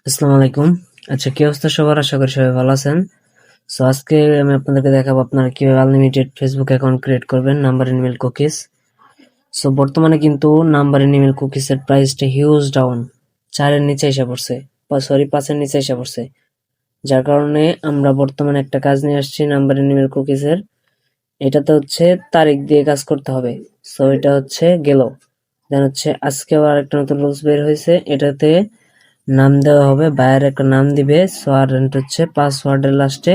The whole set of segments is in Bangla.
আসসালামু আলাইকুম। আচ্ছা, কি অবস্থা সবার? আশা করি সবাই ভালো আছেন। সো আজকে আমি আপনাদেরকে দেখাবো আপনারা কিভাবে আনলিমিটেড ফেসবুক অ্যাকাউন্ট ক্রিয়েট করবেন number and email cookies. So বর্তমানে কিন্তু নাম্বার এন্ড ইমেল কুকিজ এর প্রাইসটা হিউজ ডাউন, 4 এর নিচে এসে পড়ছে, 5 এর নিচে এসে পড়ছে। যার কারণে আমরা বর্তমানে একটা কাজ নিয়ে আসছি নাম্বার এন্ড ইমেল কুকিজ এর। এটাতে হচ্ছে তারিখ দিয়ে কাজ করতে হবে। সো এটা হচ্ছে গেল। দেন হচ্ছে আজকে আবার একটা নতুন রুলস বের হয়েছে। এটাতে নাম দেওয়া হবে, বায়ার একটা নাম দিবে, সো আর হচ্ছে পাসওয়ার্ডের লাস্টে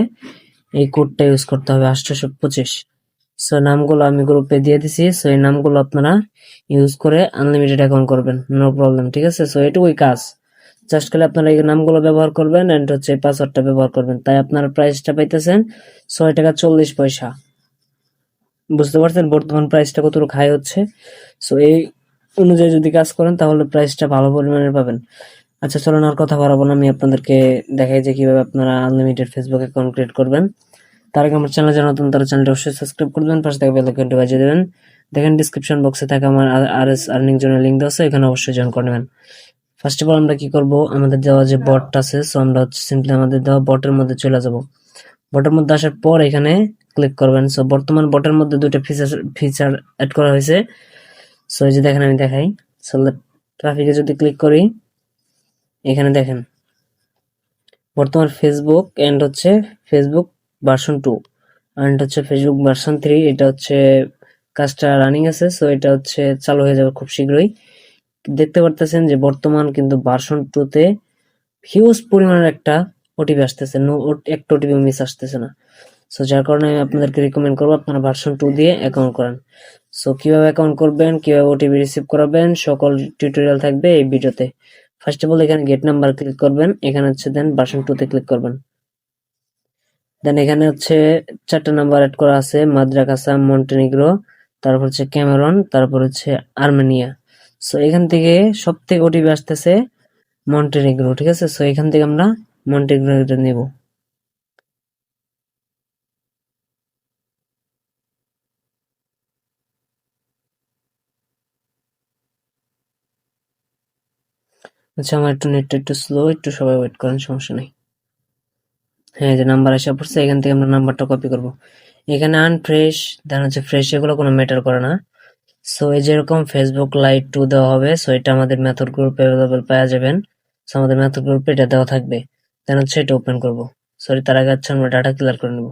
এই কোডটা ইউজ করতে হবে 825। সো নামগুলো আমি গ্রুপে দিয়ে দিছি। সো এই নামগুলো আপনারা ইউজ করে আনলিমিটেড অ্যাকাউন্ট করবেন, নো প্রবলেম। ঠিক আছে, সো এটুকুই কাজ। জাস্ট খালি আপনারা এই নামগুলো ব্যবহার করবেন এন্ড হচ্ছে পাসওয়ার্ডটা ব্যবহার করবেন। তাই আপনারা প্রাইসটা পাইতেছেন 6 টাকা 40 পয়সা। বুঝতে পারছেন বর্তমান প্রাইসটা কতটুকু হাই হচ্ছে? সো এই অনুযায়ী যদি কাজ করেন তাহলে প্রাইসটা ভালো পরিমাণে পাবেন। আচ্ছা, চলুন আর কথা বাড়াবো না, আমি আপনাদেরকে দেখাই যে কিভাবে আপনারা আনলিমিটেড ফেসবুক অ্যাকাউন্ট ক্রিয়েট করবেন। তার আগে আমার চ্যানেল যারা নতুন তারা চ্যানেলটা অবশ্যই সাবস্ক্রাইব করে দেবেন, পাশে থাকা বেল আইকনটি বাজিয়ে দেবেন। দেখেন ডিসক্রিপশন বক্সে থাকা আমার আরএস আর্নিং জন্য লিঙ্ক দেওয়া আছে, এখানে অবশ্যই জয়েন করে নেবেন। ফার্স্ট অফ অল আমরা কি করব, আমাদের দেওয়া যে বট আছে, সো আমরা হচ্ছে সিম্পলি আমাদের দেওয়া বটের মধ্যে চলে যাব। বটের মধ্যে আসার পর এখানে ক্লিক করবেন। সো বর্তমান বটের মধ্যে দুটো ফিচার অ্যাড করা হয়েছে। সো এই যে দেখেন, আমি দেখাই। সো ট্রাফিকে যদি ক্লিক করি, এখানে দেখেন বর্তমান ফেসবুক এন্ড হচ্ছে ফেসবুক ভার্সন 2 এন্ড হচ্ছে ফেসবুক ভার্সন 3। এটা হচ্ছে কাজটা রানিং আছে, সো এটা হচ্ছে চালু হয়ে যাবে খুব শীঘ্রই। দেখতে পারতেছেন যে বর্তমান কিন্তু ভার্সন 2 তে হিউজ পরিমাণের একটা ওটিপি আসতেছে, একটা ওটিপি মিস আসতেছে না। সো যার কারণে আমি আপনাদেরকে রিকমেন্ড করবো আপনারা ভার্সন 2 দিয়ে অ্যাকাউন্ট করেন। সো কিভাবে অ্যাকাউন্ট করবেন, কিভাবে ওটিপি রিসিভ করাবেন, সকল টিউটোরিয়াল থাকবে এই ভিডিওতে। ফার্স্ট অফ অল এখানে গেট নাম্বার ক্লিক করবেন, এখানে হচ্ছে দেন ভার্সন 2 তে ক্লিক করবেন। দেন এখানে হচ্ছে 4টা নাম্বার অ্যাড করা আছে, মাদ্রাকাসা, মন্টেনিগ্রো, তারপর হচ্ছে ক্যামেরন, তারপর হচ্ছে আর্মেনিয়া। সো এখান থেকে সব থেকে ওটিপি আসতেছে মন্টেনিগ্রো। ঠিক আছে, সো এখান থেকে আমরা মন্টেনিগ্রোটা নেব। আচ্ছা, আমার একটু নেটটা একটু স্লো, একটু সবাই ওয়েট করেন, সমস্যা নেই। হ্যাঁ, যে নাম্বার আসা পড়ছে, এখান থেকে আমরা নাম্বারটা কপি করব। এখানে আনফ্রেশ, দেন হচ্ছে ফ্রেশ, এগুলো কোনো ম্যাটার করে না। সো এই যেরকম ফেসবুক লাইট 2 দেওয়া হবে, সো এটা আমাদের মেথড গ্রুপে অ্যাভেলেবল পাওয়া যাবেন। সো আমাদের মেথড গ্রুপে এটা দেওয়া থাকবে। দেন হচ্ছে এটা ওপেন করব। সরি, তার আগে হচ্ছে আমরা ডাটা ক্লিয়ার করে নেব।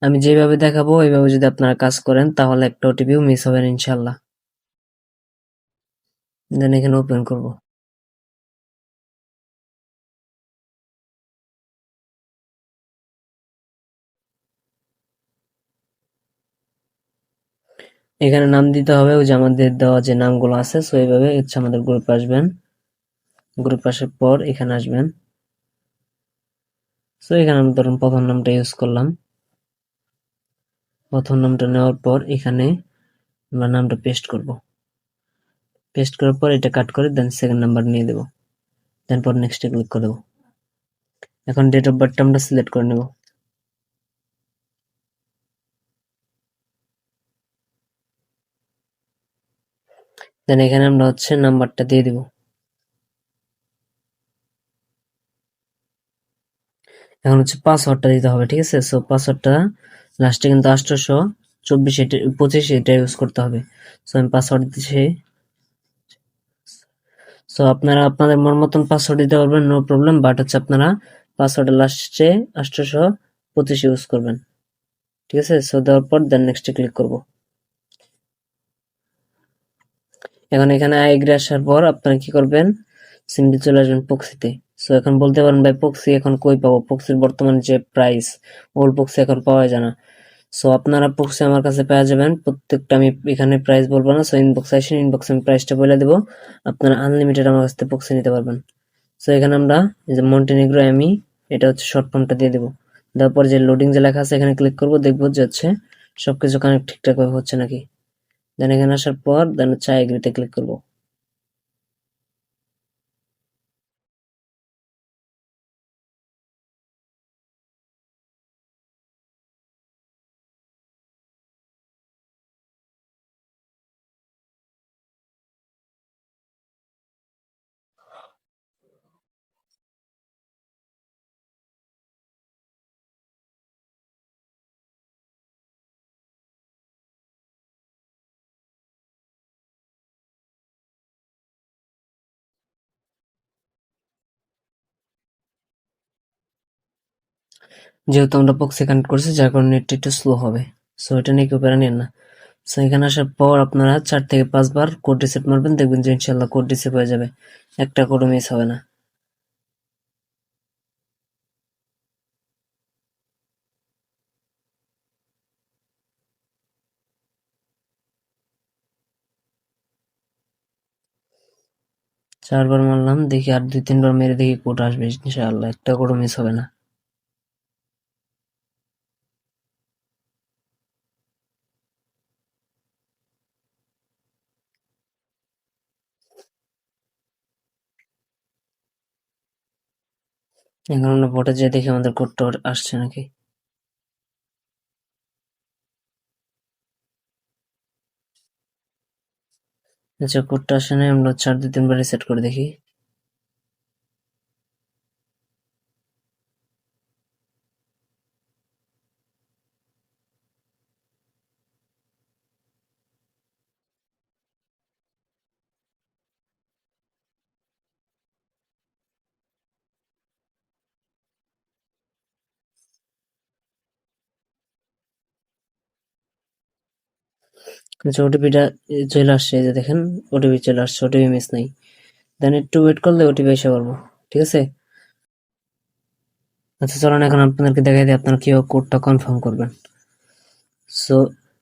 আমি যেভাবে দেখাবো এইভাবে যদি আপনারা কাজ করেন তাহলে একটা ওটিপিও মিস হবে না ইনশাল্লাহ। দেন এখানে ওপেন করব। এখানে নাম দিতে হবে ওই যে আমাদের দেওয়া যে নামগুলো আছে। সো এইভাবে হচ্ছে আমাদের গ্রুপে আসবেন। গ্রুপে আসার পর এখানে আসবেন। সো এখানে আমি ধরুন প্রথম নামটা ইউজ করলাম। প্রথম নামটা নেওয়ার পর এখানে আমরা নামটা পেস্ট করব। পেস্ট করার পর এটা কাট করে দেন সেকেন্ড নাম্বার নিয়ে দেব। দেন পর নেক্সটে ক্লিক করে দেবো। এখন ডেট অফ বার্থটা আমরা সিলেক্ট করে নেব। দেন এখানে আমরা হচ্ছে নাম্বারটা দিয়ে দিব। এখন হচ্ছে পাসওয়ার্ডটা দিতে হবে। ঠিক আছে, সো পাসওয়ার্ডটা লাস্টে কিন্তু 824 এটা 25 এটা ইউজ করতে হবে। সো আমি পাসওয়ার্ড দিচ্ছি। সো আপনারা আপনাদের মন মতন পাসওয়ার্ড দিতে পারবেন, নো প্রবলেম। বাট হচ্ছে আপনারা পাসওয়ার্ডের লাস্টে 825 ইউজ করবেন। ঠিক আছে, সো দেওয়ার পর দেন নেক্সটে ক্লিক করব। এখন এখানে আইগ্রে আসার পর আপনারা কি করবেন, সিম্পলি চলে আসবেন প্রক্সিতে। সো এখন বলতে পারেন ভাই প্রক্সি এখন কই পাবো, প্রক্সির বর্তমান যে প্রাইস, ওল্ড প্রক্সি এখন পাওয়া যায় না। সো আপনারা প্রক্সি আমার কাছে পেয়ে যাবেন প্রত্যেকটা, আমি এখানে প্রাইস বলবো না। সো ইনবক্স আসেন, ইনবক্সে আমি প্রাইসটা বলে দেবো, আপনারা আনলিমিটেড আমার কাছ থেকে প্রক্সি নিতে পারবেন। সো এখানে আমরা এই যে মন্টেনিগ্রো আমি, এটা হচ্ছে শর্ট ফর্মটা দিয়ে দেবো। দেওয়ার পর যে লোডিং যে লেখা আছে এখানে ক্লিক করবো, দেখবো যে হচ্ছে সবকিছু কানেক্ট ঠিকঠাক ভাবে হচ্ছে নাকি। দেন এখানে আসার পর দেন হচ্ছে এগ্রিতে ক্লিক করবো। যেহেতু আমরা প্রক্সি কানেক্ট করছি যার কারণে নেটটা একটু স্লো হবে। সো এটা নিয়ে কেউ প্যারা নেন না। সো এখানে আসার পর আপনারা 4 থেকে 5 বার কোড রিসেট মারবেন, দেখবেন যে ইনশাল্লাহ কোড রিসেট হয়ে যাবে, একটা কোডও মিস হবে না। 4 বার মারলাম, দেখি আর 2-3 বার মেরে দেখি কোড আসবে ইনশাআল্লাহ, একটা কোডও মিস হবে না। এখন আমরা বোটে যেয়ে দেখি আমাদের কোডটা আসছে নাকি। আচ্ছা, কোডটা আসে নাই, আমরা 4-2-3 বার রিসেট করে দেখি। আচ্ছা, ওটিপিটা চলে আসছে, এই যে দেখেন ওটিপি চলে আসছে, ওটিপি মিস নাই। দেন একটু ওয়েট করলে ওটিপি এসে পারবো, ঠিক আছে। আচ্ছা চলুন এখন আপনাদেরকে দেখাই দিই আপনারা কিভাবে কোডটা কনফার্ম করবেন। সো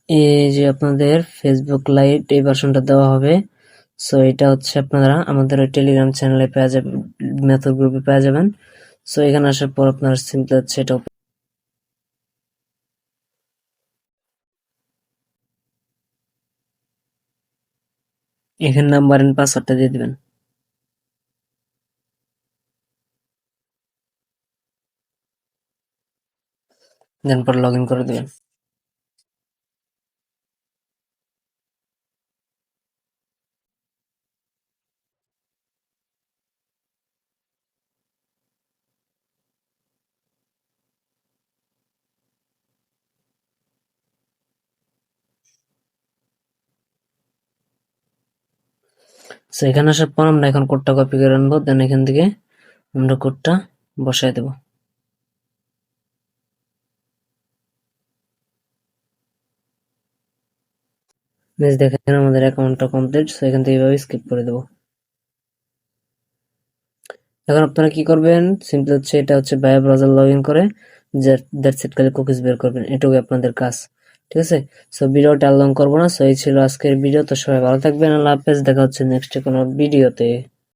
এই যে আপনাদের ফেসবুক লাইট এই ভার্সনটা দেওয়া হবে। সো এটা হচ্ছে আপনারা আমাদের ওই টেলিগ্রাম চ্যানেলে পেয়ে যাবেন, মেথড গ্রুপে পেয়ে যাবেন। সো এখানে আসার পর আপনারা সিম্পলি হচ্ছে এটা এখানে নাম্বার এন্ড পাসওয়ার্ডটা দিয়ে দিবেন, দেন পর লগ ইন করে দিবেন। সো এখানে আসার পর আমরা এখন কোডটা কপি করে আনবো, দেন এখান থেকে আমরা কোডটা বসায় দেবো। বেশ, দেখেন আমাদের অ্যাকাউন্টটা কমপ্লিট। সো এখান থেকে এইভাবে স্কিপ করে দেবো। এখন আপনারা কি করবেন, সিম্পলি হচ্ছে এটা হচ্ছে ভায়া ব্রাউজার লগ ইন করে দ্যাটস ইট, খালি কুকিজ বের করবেন, এটুকুই আপনাদের কাজ, ঠিক আছে। সো ভিডিওটা আর লং করবো না। সো এই ছিল আজকের ভিডিও। তো সবাই ভালো থাকবেন, আল্লাহ হাফেজ, দেখা হচ্ছে নেক্সট কোনো ভিডিওতে।